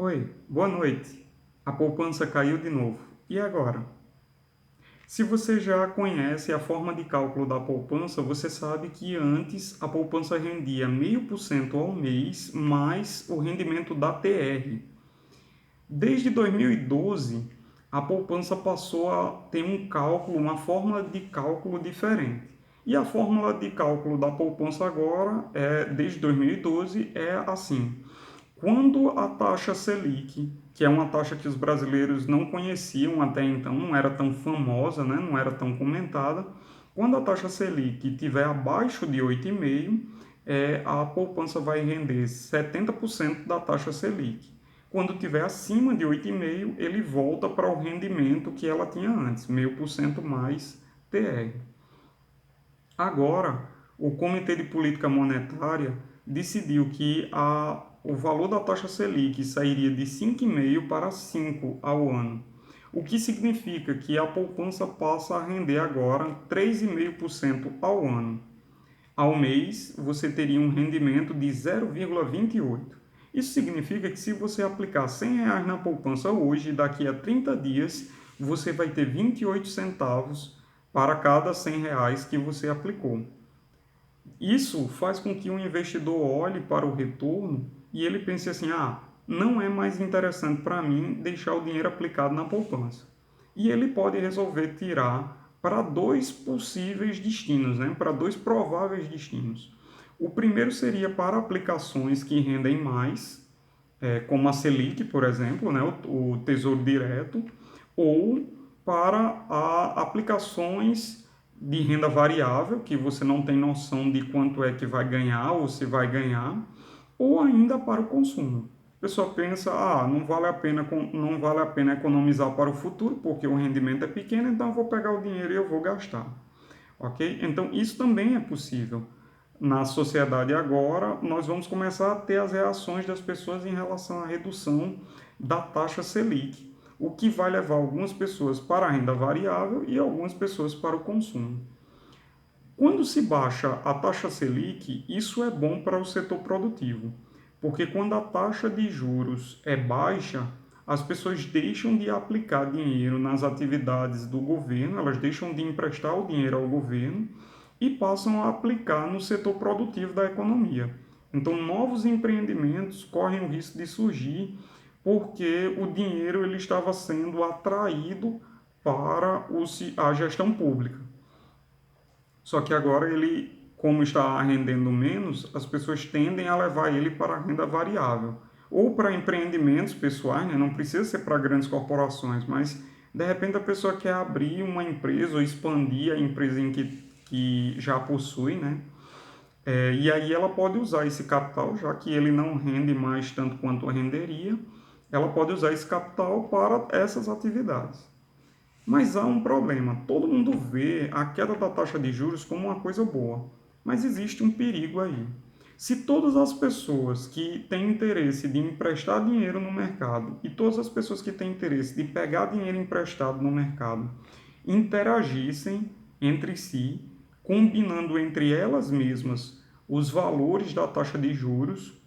Oi, boa noite. A poupança caiu de novo. E agora? Se você já conhece a forma de cálculo da poupança, você sabe que antes a poupança rendia 0,5% ao mês mais o rendimento da TR. Desde 2012, a poupança passou a ter um cálculo, uma fórmula de cálculo diferente. E a fórmula de cálculo da poupança agora, desde 2012, é assim: quando a taxa Selic, que é uma taxa que os brasileiros não conheciam até então, não era tão famosa, né? Não era tão comentada, quando a taxa Selic estiver abaixo de 8,5%, a poupança vai render 70% da taxa Selic. Quando estiver acima de 8,5%, ele volta para o rendimento que ela tinha antes, 0,5% mais TR. Agora, o Comitê de Política Monetária decidiu que o valor da taxa Selic sairia de 5,5% para 5% ao ano, o que significa que a poupança passa a render agora 3,5% ao ano. Ao mês, você teria um rendimento de 0,28%. Isso significa que se você aplicar R$ 100 na poupança hoje, daqui a 30 dias, você vai ter 28 centavos para cada R$ 100 que você aplicou. Isso faz com que o investidor olhe para o retorno e ele pense assim: não é mais interessante para mim deixar o dinheiro aplicado na poupança. E ele pode resolver tirar para dois possíveis destinos, né? Para dois prováveis destinos. O primeiro seria para aplicações que rendem mais, como a Selic, por exemplo, né? o Tesouro Direto, ou para aplicações de renda variável, que você não tem noção de quanto é que vai ganhar ou se vai ganhar, ou ainda para o consumo. A pessoa pensa, não vale a pena economizar para o futuro, porque o rendimento é pequeno, então eu vou pegar o dinheiro e eu vou gastar. Ok? Então, isso também é possível. Na sociedade agora, nós vamos começar a ter as reações das pessoas em relação à redução da taxa Selic, o que vai levar algumas pessoas para a renda variável e algumas pessoas para o consumo. Quando se baixa a taxa Selic, isso é bom para o setor produtivo, porque quando a taxa de juros é baixa, as pessoas deixam de aplicar dinheiro nas atividades do governo, elas deixam de emprestar o dinheiro ao governo e passam a aplicar no setor produtivo da economia. Então, novos empreendimentos correm o risco de surgir porque o dinheiro ele estava sendo atraído para a gestão pública. Só que agora ele, como está rendendo menos, as pessoas tendem a levar ele para a renda variável. Ou para empreendimentos pessoais, né? Não precisa ser para grandes corporações, mas de repente a pessoa quer abrir uma empresa ou expandir a empresa que já possui, né? E aí ela pode usar esse capital, já que ele não rende mais tanto quanto renderia, ela pode usar esse capital para essas atividades. Mas há um problema. Todo mundo vê a queda da taxa de juros como uma coisa boa, mas existe um perigo aí. Se todas as pessoas que têm interesse de emprestar dinheiro no mercado e todas as pessoas que têm interesse de pegar dinheiro emprestado no mercado interagissem entre si, combinando entre elas mesmas os valores da taxa de juros,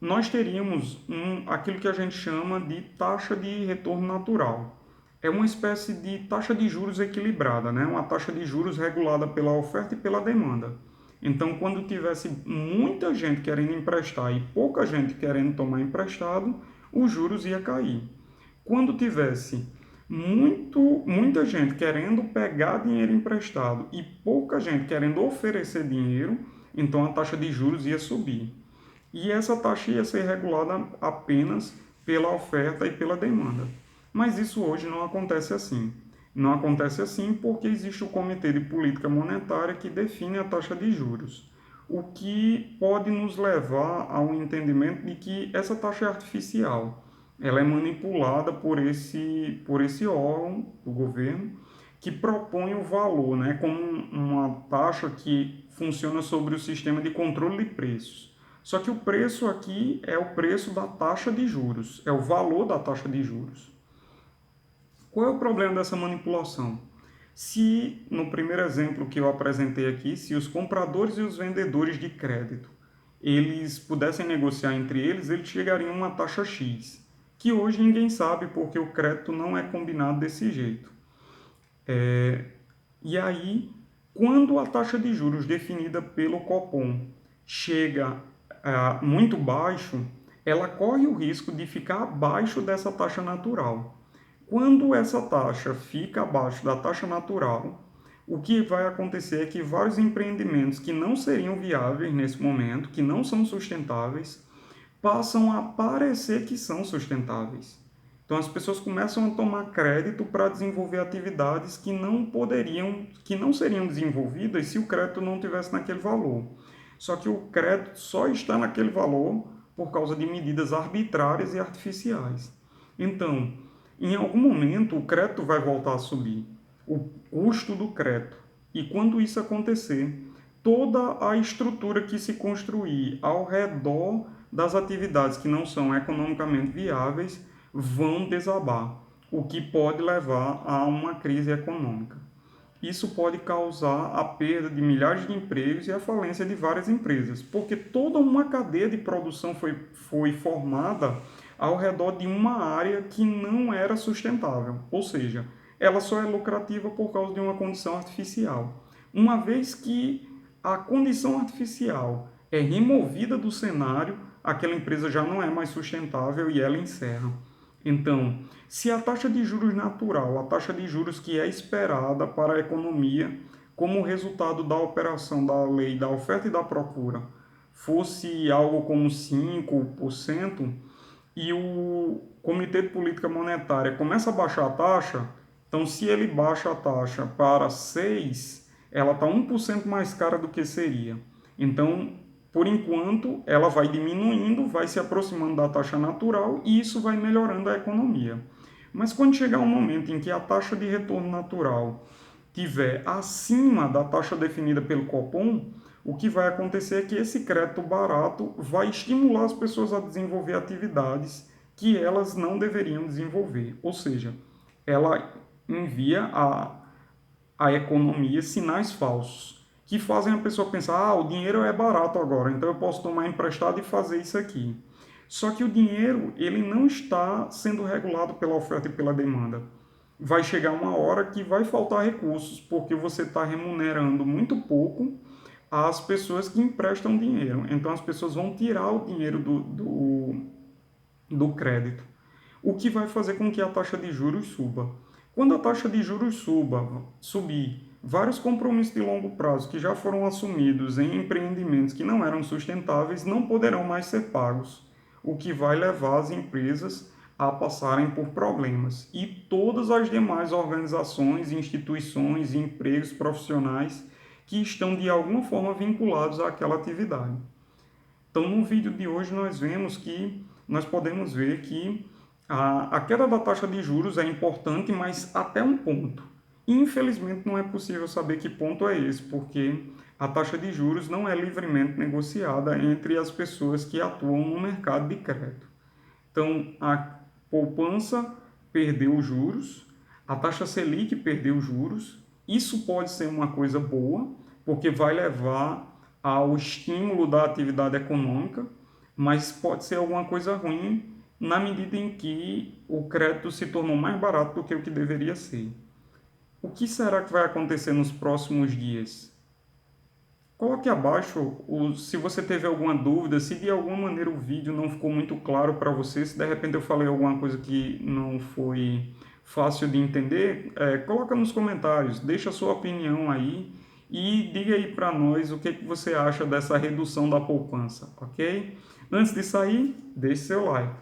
nós teríamos aquilo que a gente chama de taxa de retorno natural. É uma espécie de taxa de juros equilibrada, né? Uma taxa de juros regulada pela oferta e pela demanda. Então, quando tivesse muita gente querendo emprestar e pouca gente querendo tomar emprestado, os juros ia cair. Quando tivesse muita gente querendo pegar dinheiro emprestado e pouca gente querendo oferecer dinheiro, então a taxa de juros ia subir. E essa taxa ia ser regulada apenas pela oferta e pela demanda. Mas isso hoje não acontece assim. Não acontece assim porque existe o Comitê de Política Monetária que define a taxa de juros, o que pode nos levar ao entendimento de que essa taxa é artificial. Ela é manipulada por esse órgão do governo que propõe o valor, né, como uma taxa que funciona sobre o sistema de controle de preços. Só que o preço aqui é o preço da taxa de juros, é o valor da taxa de juros. Qual é o problema dessa manipulação? Se, no primeiro exemplo que eu apresentei aqui, se os compradores e os vendedores de crédito, eles pudessem negociar entre eles chegariam a uma taxa X, que hoje ninguém sabe porque o crédito não é combinado desse jeito. E aí, quando a taxa de juros definida pelo Copom chega muito baixo, ela corre o risco de ficar abaixo dessa taxa natural. Quando essa taxa fica abaixo da taxa natural, o que vai acontecer é que vários empreendimentos que não seriam viáveis nesse momento, que não são sustentáveis, passam a parecer que são sustentáveis. Então as pessoas começam a tomar crédito para desenvolver atividades que não poderiam, que não seriam desenvolvidas se o crédito não tivesse naquele valor. Só que o crédito só está naquele valor por causa de medidas arbitrárias e artificiais. Então, em algum momento o crédito vai voltar a subir, o custo do crédito. E quando isso acontecer, toda a estrutura que se construir ao redor das atividades que não são economicamente viáveis vão desabar, o que pode levar a uma crise econômica. Isso pode causar a perda de milhares de empregos e a falência de várias empresas, porque toda uma cadeia de produção foi formada ao redor de uma área que não era sustentável, ou seja, ela só é lucrativa por causa de uma condição artificial. Uma vez que a condição artificial é removida do cenário, aquela empresa já não é mais sustentável e ela encerra. Então, se a taxa de juros natural, a taxa de juros que é esperada para a economia como resultado da operação da lei da oferta e da procura, fosse algo como 5%, e o Comitê de Política Monetária começa a baixar a taxa, então se ele baixa a taxa para 6, ela está 1% mais cara do que seria. Então, por enquanto, ela vai diminuindo, vai se aproximando da taxa natural e isso vai melhorando a economia. Mas quando chegar um momento em que a taxa de retorno natural tiver acima da taxa definida pelo Copom, o que vai acontecer é que esse crédito barato vai estimular as pessoas a desenvolver atividades que elas não deveriam desenvolver. Ou seja, ela envia a economia sinais falsos, que fazem a pessoa pensar, o dinheiro é barato agora, então eu posso tomar emprestado e fazer isso aqui. Só que o dinheiro, ele não está sendo regulado pela oferta e pela demanda. Vai chegar uma hora que vai faltar recursos, porque você está remunerando muito pouco às pessoas que emprestam dinheiro. Então as pessoas vão tirar o dinheiro do crédito, o que vai fazer com que a taxa de juros suba. Quando a taxa de juros subir, vários compromissos de longo prazo que já foram assumidos em empreendimentos que não eram sustentáveis não poderão mais ser pagos, o que vai levar as empresas a passarem por problemas. E todas as demais organizações, instituições, empregos profissionais que estão de alguma forma vinculados àquela atividade. Então, no vídeo de hoje nós podemos ver que a queda da taxa de juros é importante, mas até um ponto. Infelizmente, não é possível saber que ponto é esse, porque a taxa de juros não é livremente negociada entre as pessoas que atuam no mercado de crédito. Então, a poupança perdeu os juros, a taxa Selic perdeu os juros. Isso pode ser uma coisa boa, porque vai levar ao estímulo da atividade econômica, mas pode ser alguma coisa ruim na medida em que o crédito se tornou mais barato do que o que deveria ser. O que será que vai acontecer nos próximos dias? Coloque abaixo se você teve alguma dúvida, se de alguma maneira o vídeo não ficou muito claro para você, se de repente eu falei alguma coisa que não foi fácil de entender, coloca nos comentários, deixa a sua opinião aí e diga aí para nós o que você acha dessa redução da poupança, ok? Antes de sair, deixe seu like.